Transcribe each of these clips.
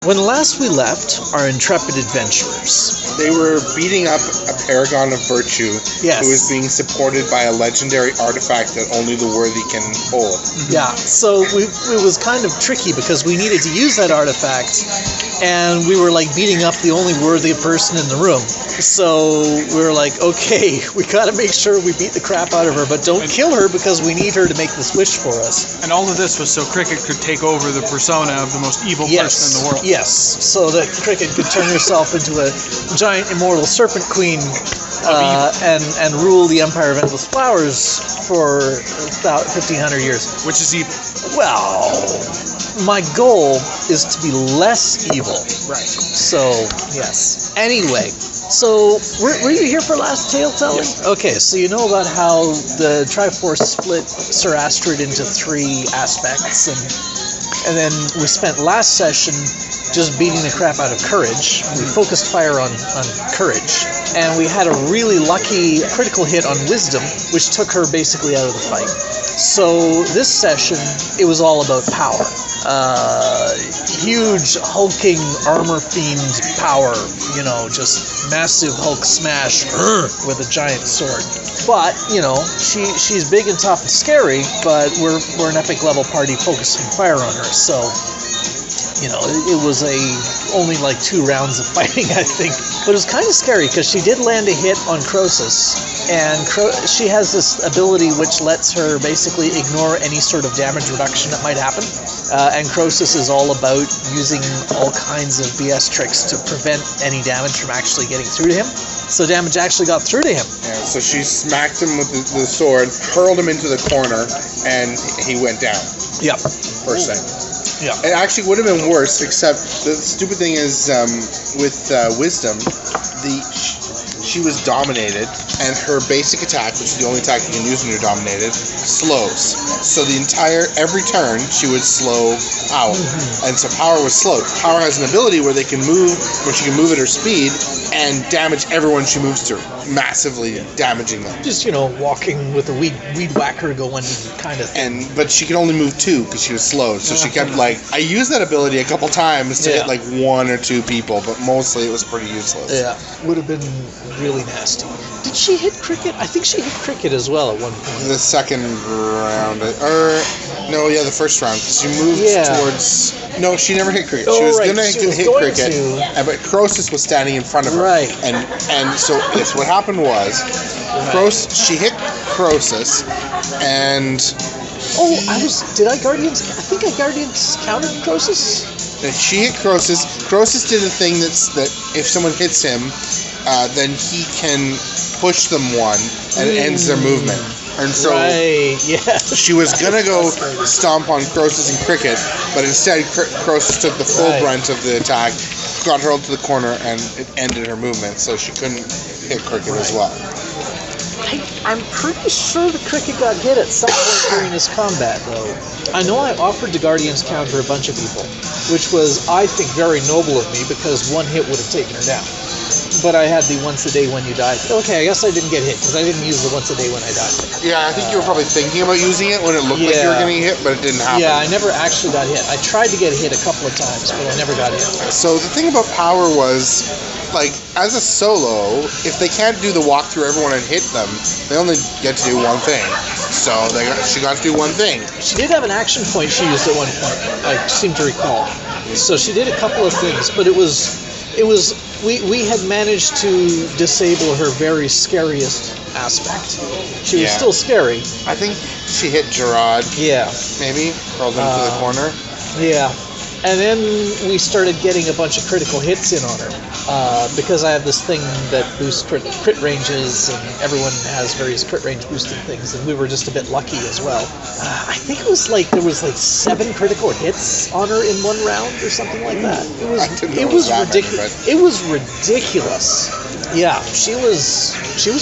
When last we left our intrepid adventurers, They were beating up a paragon of virtue Yes. who was being supported by a legendary artifact that only the worthy can hold. yeah, so it was kind of tricky because we needed to use that artifact, and we were like beating up the only worthy person in the room. So we were like, okay, we gotta make sure we beat the crap out of her, but don't kill her because we need her to make this wish for us. And all of this was so Cricket could take over the persona of the most evil person in the world. Yes, so that Cricket could turn herself into a giant immortal serpent queen and rule the Empire of Endless Flowers for about 1,500 years. Which is evil. Well, my goal is to be less evil. Right. So, yes. Anyway, so were you here for last tale telling? Yes. Okay, so you know about how the Triforce split Sir Astrid into 3 aspects, and then we spent last session just beating the crap out of courage. We focused fire on courage, and we had a really lucky critical hit on wisdom, which took her basically out of the fight. So this session, it was all about power. Huge hulking armor fiend power, just massive Hulk smash with a giant sword. But she's big and tough and scary, but we're an epic level party focusing fire on her. So it was only like 2 rounds of fighting, I think. But it was kind of scary because she did land a hit on Croesus, and she has this ability which lets her basically ignore any sort of damage reduction that might happen. And Croesus is all about using all kinds of BS tricks to prevent any damage from actually getting through to him. So damage actually got through to him. Yeah, so she smacked him with the sword, hurled him into the corner, and he went down. Yep. First thing. Yeah. It actually would have been worse, except the stupid thing is with Wisdom, she was dominated, and her basic attack, which is the only attack you can use when you're dominated, slows. So every turn, she would slow out. And so Power was slowed. Power has an ability where she can move at her speed and damage everyone she moves through, massively damaging them. Just, walking with a weed whacker going kind of thing. But she could only move 2 because she was slowed. So she kept I used that ability a couple times to hit 1 or 2 people, but mostly it was pretty useless. Yeah, would have been really nasty. Did she hit Cricket? I think she hit Cricket as well at one point. The second round, the first round, because she moved towards. No, she never hit Cricket. She was gonna hit Cricket, but Croesus was standing in front of her. Right. And so what happened was, she hit Croesus, and. Oh, did I Guardians? I think I Guardians countered Croesus. She hit Croesus. Croesus did a thing that if someone hits him, then he can push them 1 and it ends their movement. And so she was gonna go stomp on Croesus and Cricket, but instead Croesus took the full brunt of the attack, got hurled to the corner, and it ended her movement, so she couldn't hit Cricket as well. I'm pretty sure the Cricket got hit at some point during this combat, though. I know I offered to Guardians counter a bunch of people, which was, I think, very noble of me, because 1 hit would have taken her down. But I had the once a day when you die. Okay, I guess I didn't get hit, because I didn't use the once a day when I died. Yeah, I think you were probably thinking about using it when it looked like you were getting hit, but it didn't happen. Yeah, I never actually got hit. I tried to get hit a couple of times, but I never got hit. So the thing about Power was, as a solo, if they can't do the walk through everyone and hit them, they only get to do one thing. So she got to do one thing. She did have an action point she used at one point, I seem to recall. So she did a couple of things, but we had managed to disable her very scariest aspect. She was still scary. I think she hit Gerard. Yeah. Maybe? Rolled him to the corner. Yeah. And then we started getting a bunch of critical hits in on her. Because I have this thing that boosts crit ranges, and everyone has various crit range boosting things, and we were just a bit lucky as well. I think it was there was 7 critical hits on her in 1 round or something like that. It was ridiculous. It was ridiculous. Yeah, she was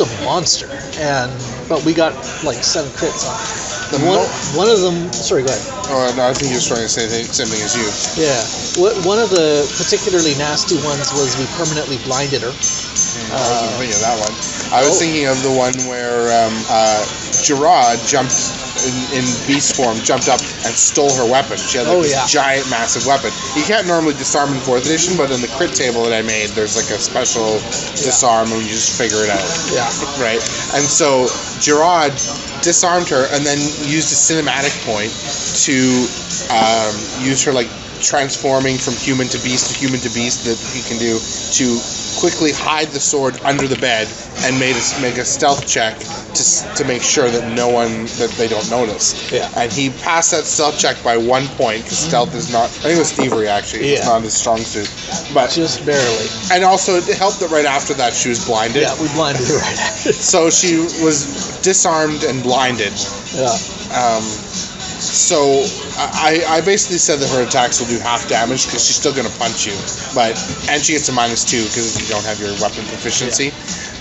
a monster, but we got 7 crits on her. One of them. Sorry, go ahead. Oh no, I think he was trying to say the same thing as you. Yeah, one of the particularly nasty ones was we permanently blinded her. I wasn't thinking of that one. I was thinking of the one where Gerard jumped in beast form jumped up and stole her weapon. She had like this giant, massive weapon. You can't normally disarm in 4th edition, but in the crit table that I made, there's like a special disarm and you just figure it out. Yeah. Right? And so Gerard disarmed her and then used a cinematic point to use her like transforming from human to beast that he can do to quickly hide the sword under the bed and make a stealth check to make sure that that they don't notice. Yeah. And he passed that stealth check by 1 point because stealth is not. I think it was thievery actually. It's not his strong suit, but just barely. And also it helped that right after that she was blinded. Yeah, we blinded her right after. So she was disarmed and blinded. Yeah. So I basically said that her attacks will do half damage because she's still going to punch you, and she gets a -2 because you don't have your weapon proficiency,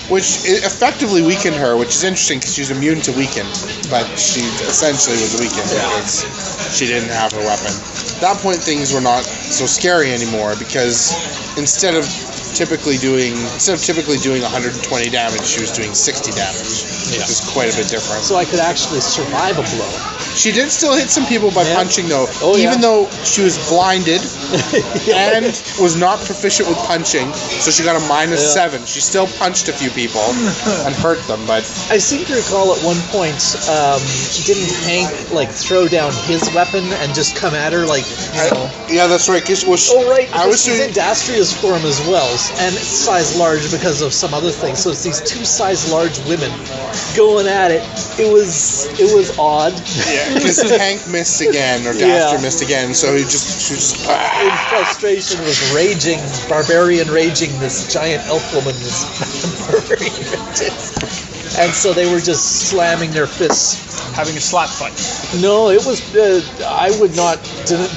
which effectively weakened her, which is interesting because she's immune to weaken, but she essentially was weakened because she didn't have her weapon. At that point, things were not so scary anymore because instead of typically doing 120 damage, she was doing 60 damage, which is quite a bit different. So I could actually survive a blow. She did still hit some people by punching, though. Oh, even though she was blinded and was not proficient with punching, so she got a -7. She still punched a few people and hurt them, but I seem to recall at one point, didn't Hank like throw down his weapon and just come at her like, you know? Yeah, that's right. Right. I was she's in Dastria's form as well, and size large because of some other things. So it's these 2 size large women going at it. It was odd. Yeah, because Hank missed again, or Dastria missed again, so she just in frustration was barbarian raging this giant elf woman, this barbarian raging. And so they were just slamming their fists. Having a slap fight. No, it was, I would not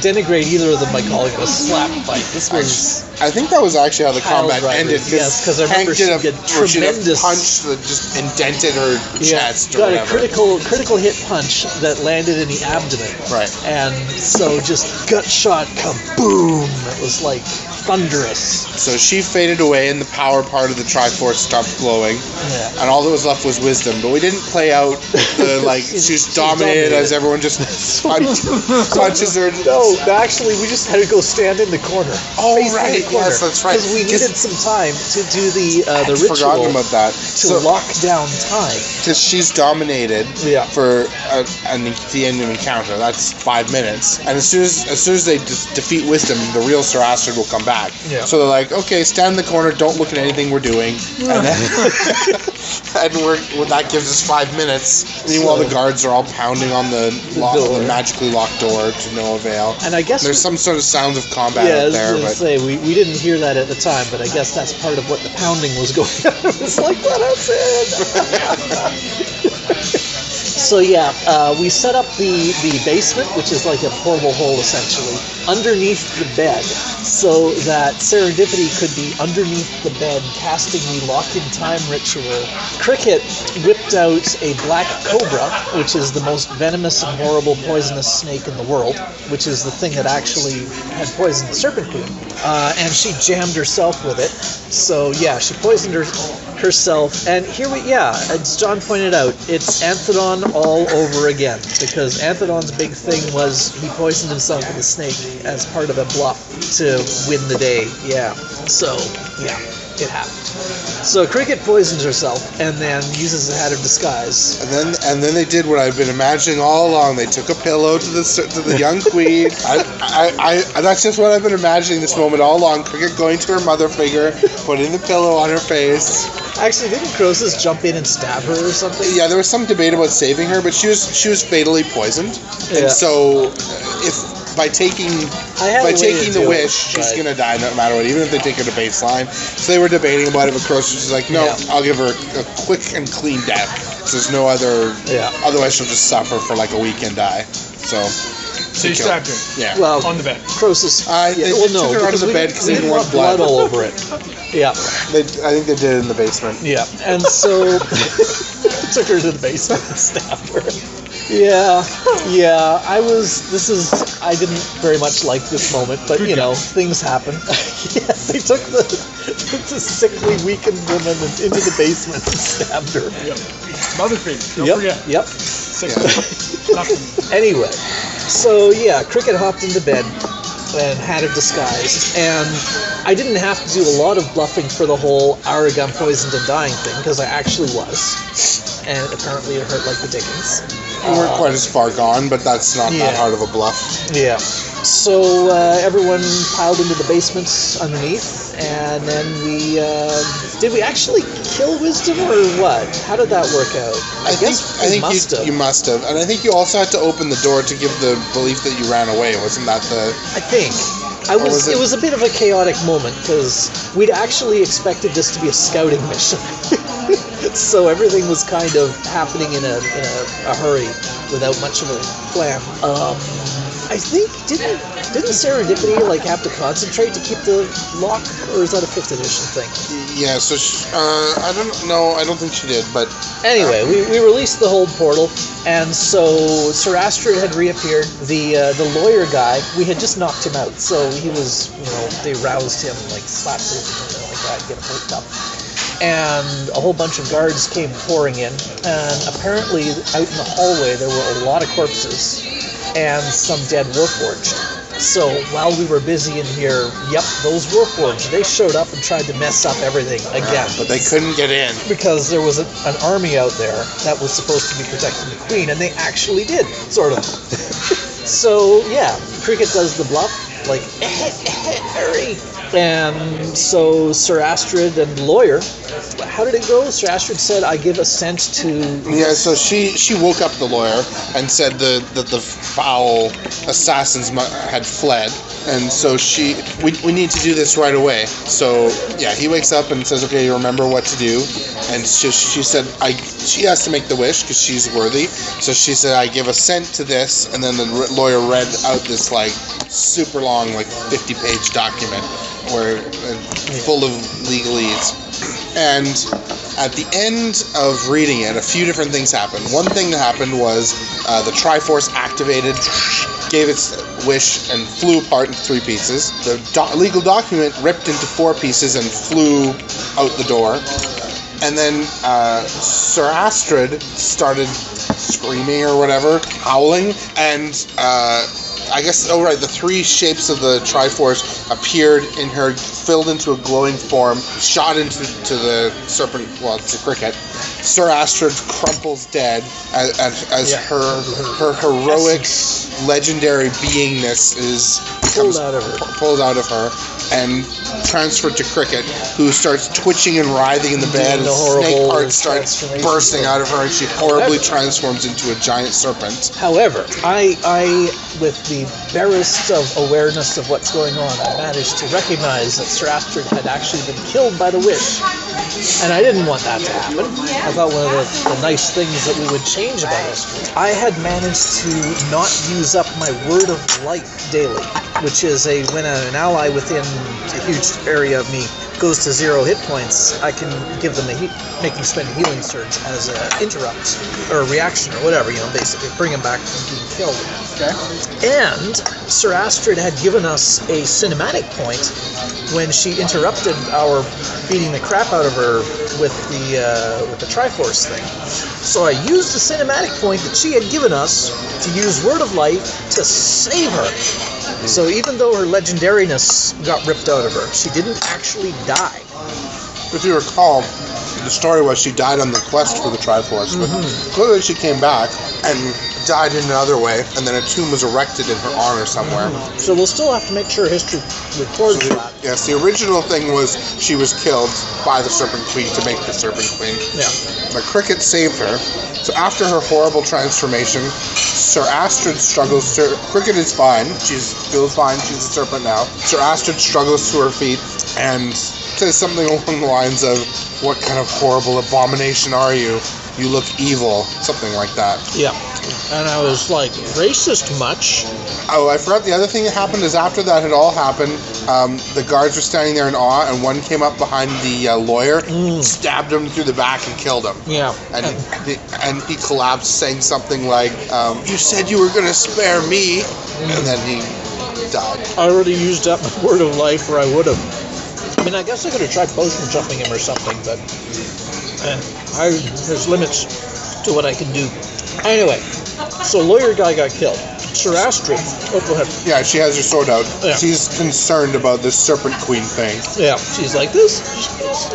denigrate either of them by calling it a slap fight. This was... I think that was actually how the combat ended. Yes, because I remember she did tremendous... punch that just indented her chest or got whatever. a critical hit punch that landed in the abdomen. Right. And so just gut shot, kaboom! It was like thunderous. So she faded away and the power part of the Triforce stopped glowing. Yeah. And all that was left was wisdom. But we didn't play out the, like, she's dominated as everyone just punches her. No, actually, we just had to go stand in the corner. Oh, right. Yes, that's right. Because we needed some time to do the ritual. Forgotten about that. To lock down time. Because she's dominated for the end of the encounter. That's 5 minutes. And as soon as they defeat wisdom, the real Sir Astrid will come back. Yeah. So they're like, okay, stand in the corner, don't look at anything we're doing. And then, that gives us 5 minutes. Meanwhile, the guards are all pounding on the magically locked door to no avail. And I guess there's some sort of sounds of combat out there. I was going to say, we didn't hear that at the time, but I guess that's part of what the pounding was going on. It was like, let us in! So we set up the basement, which is like a portable hole essentially, underneath the bed, so that Serendipity could be underneath the bed casting the lock-in-time ritual. Cricket whipped out a black cobra, which is the most venomous and horrible poisonous snake in the world, which is the thing that actually had poisoned the Serpent Queen, and she jammed herself with it. So she poisoned herself, and here as John pointed out, it's Anthedon all over again, because Anthedon's big thing was he poisoned himself with a snake as part of a bluff to win the day. It happened. So Cricket poisons herself and then uses the hat of disguise. And then they did what I've been imagining all along. They took a pillow to the young queen. I that's just what I've been imagining this moment all along. Cricket going to her mother figure, putting the pillow on her face. Actually, didn't Croesus jump in and stab her or something? Yeah, there was some debate about saving her, but she was fatally poisoned. Yeah. And so by taking the wish, she's gonna die no matter what, even if they take her to baseline. So they were debating about it, but Croesus was like, no, I'll give her a quick and clean death. So there's no other. Yeah. Otherwise, she'll just suffer for like a week and die. So you stabbed her. Yeah. Well, on the bed. Croesus. They took her out of the bed because they didn't want blood all over it. Yeah. I think they did it in the basement. Yeah. And so took her to the basement and stabbed her. Yeah, I didn't very much like this moment, but things happen. They took the sickly, weakened woman into the basement and stabbed her. Mother figure. Don't forget. Yep. Nothing. Anyway, so yeah, Cricket hopped into bed and had it disguised, and I didn't have to do a lot of bluffing for the whole Aragon poisoned and dying thing, because I actually was, and apparently it hurt like the dickens. We weren't quite as far gone, but that's not that hard of a bluff. Yeah. So everyone piled into the basement underneath, and then did we actually kill Wisdom or what? How did that work out? I think you must have, and I think you also had to open the door to give the belief that you ran away. Wasn't that the? I think. It was a bit of a chaotic moment because we'd actually expected this to be a scouting mission. So everything was kind of happening in a hurry without much of a plan. I think didn't Serendipity have to concentrate to keep the lock, or is that a 5th edition thing? Yeah, so I don't know. I don't think she did, but anyway, we released the hold portal, and so Sir Astrid had reappeared. The lawyer guy, we had just knocked him out, so he was, they roused him, slapped him, something like that, get him hooked up. And a whole bunch of guards came pouring in, and apparently out in the hallway there were a lot of corpses and some dead Warforged. So while we were busy in here, those Warforged, they showed up and tried to mess up everything again. But they couldn't get in. Because there was an army out there that was supposed to be protecting the Queen, and they actually did, sort of. So, yeah, Cricket does the bluff, hurry. And so Sir Astrid and the lawyer, how did it go? Sir Astrid said, I give assent to... Yeah, so she woke up the lawyer and said that the foul assassins had fled. And so we need to do this right away. So, yeah, he wakes up and says, okay, you remember what to do. And she said, she has to make the wish because she's worthy. So she said, I give assent to this. And then the lawyer read out this, super long, 50-page document full of legalese. And at the end of reading it, a few different things happened. One thing that happened was the Triforce activated, gave its wish, and flew apart into 3 pieces. The legal document ripped into 4 pieces and flew out the door. And then Sir Astrid started screaming or whatever, howling, and I guess, the 3 shapes of the Triforce appeared in her, filled into a glowing form, shot into the serpent, to Cricket. Sir Astrid crumples dead as her heroic, legendary beingness pulled out of her and transferred to Cricket, who starts twitching and writhing in the bed, and snake parts start bursting out of her, and she horribly transforms into a giant serpent. However, I with the barest of awareness of what's going on, I managed to recognize that Sir Astrid had actually been killed by the wish. And I didn't want that to happen. I thought one of the nice things that we would change about history. I had managed to not use up my word of life daily, which is when an ally within a huge area of me goes to 0 hit points, I can give them make them spend a healing surge as an interrupt or a reaction or whatever, basically bring them back from being killed. Okay. And Sir Astrid had given us a cinematic point when she interrupted our beating the crap out of her with the Triforce thing. So I used the cinematic point that she had given us to use Word of Light to save her. So even though her legendariness got ripped out of her, she didn't actually die. If you recall, the story was she died on the quest for the Triforce, but clearly she came back and died in another way, and then a tomb was erected in her honor somewhere. So we'll still have to make sure history records that. Yes, the original thing was she was killed by the Serpent Queen to make the Serpent Queen. Yeah. But Cricket saved her. So after her horrible transformation, Sir Astrid struggles to... Cricket is fine. She feels fine. She's a serpent now. Sir Astrid struggles to her feet and says something along the lines of, what kind of horrible abomination are you? You look evil. Something like that. Yeah. And I was like, racist much? Oh, I forgot the other thing that happened is after that had all happened, the guards were standing there in awe, and one came up behind the lawyer, stabbed him through the back and killed him. Yeah. And he collapsed saying something like, you said you were going to spare me, and then he died. I already used up my word of life, or I would have. mean, I guess I could have tried potion jumping him or something, but there's limits to what I can do. Anyway, so lawyer guy got killed. Sir Astrid. Oh, go ahead. Yeah, she has her sword out. Yeah. She's concerned about this Serpent Queen thing. Yeah, she's like, this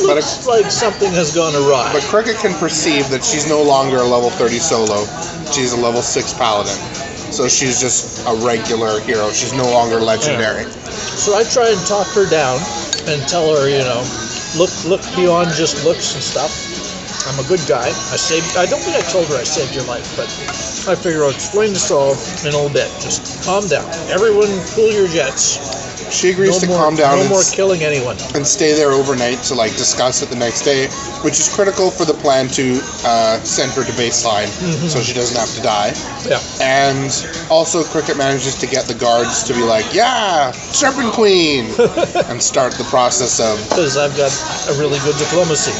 looks like something has gone awry. But Cricket can perceive that she's no longer a level 30 solo. She's a level 6 paladin. So she's just a regular hero. She's no longer legendary. Yeah. So I try and talk her down and tell her, look beyond just looks and stuff. I'm a good guy. I don't think I told her I saved your life, but I figure I'll explain this all in a little bit. Just calm down. Everyone cool your jets. She agrees to calm down. No more killing anyone. And stay there overnight to discuss it the next day, which is critical for the plan to send her to baseline, so she doesn't have to die. Yeah. And also Cricket manages to get the guards to be like, yeah, Serpent Queen, and start the process of... Because I've got a really good diplomacy.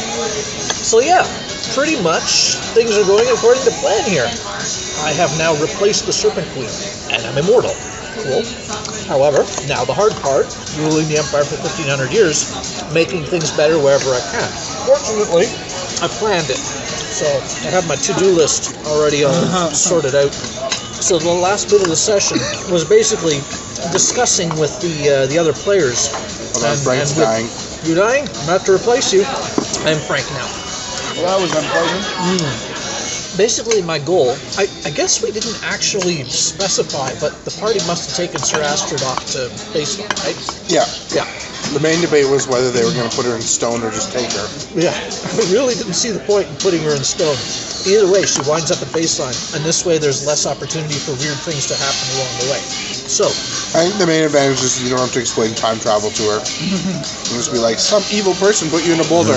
So yeah, pretty much things are going according to plan here. I have now replaced the Serpent Queen, and I'm immortal. Cool. However, now the hard part, ruling the Empire for 1,500 years, making things better wherever I can. Fortunately, I planned it. So I have my to-do list already all sorted out. So the last bit of the session was basically discussing with the other players. Frank's dying. You dying? I'm about to replace you. I'm Frank now. Well, that was unpleasant. Basically, my goal, I guess we didn't actually specify, but the party must have taken Sir Astrid off to baseline, right? Yeah. Yeah. The main debate was whether they were going to put her in stone or just take her. Yeah. I really didn't see the point in putting her in stone. Either way, she winds up at baseline, and this way there's less opportunity for weird things to happen along the way. So, I think the main advantage is you don't have to explain time travel to her. You just be like, some evil person put you in a boulder.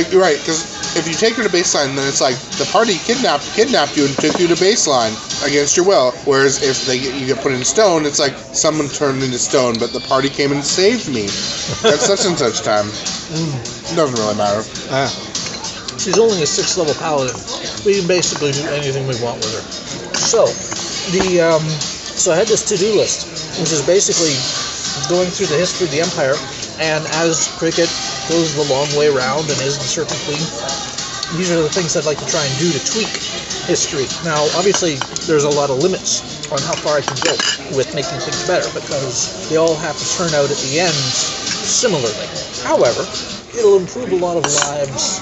You're right, because if you take her to baseline, then it's like the party kidnapped you and took you to baseline against your will. Whereas if you get put in stone, it's like someone turned into stone, but the party came and saved me at such and such time. It doesn't really matter. She's only a 6th level paladin. We can basically do anything we want with her. So, so I had this to-do list, which is basically going through the history of the Empire, and as Cricket goes the long way around and is the Serpent Queen, these are the things I'd like to try and do to tweak history. Now, obviously, there's a lot of limits on how far I can go with making things better, because they all have to turn out at the end similarly. However, it'll improve a lot of lives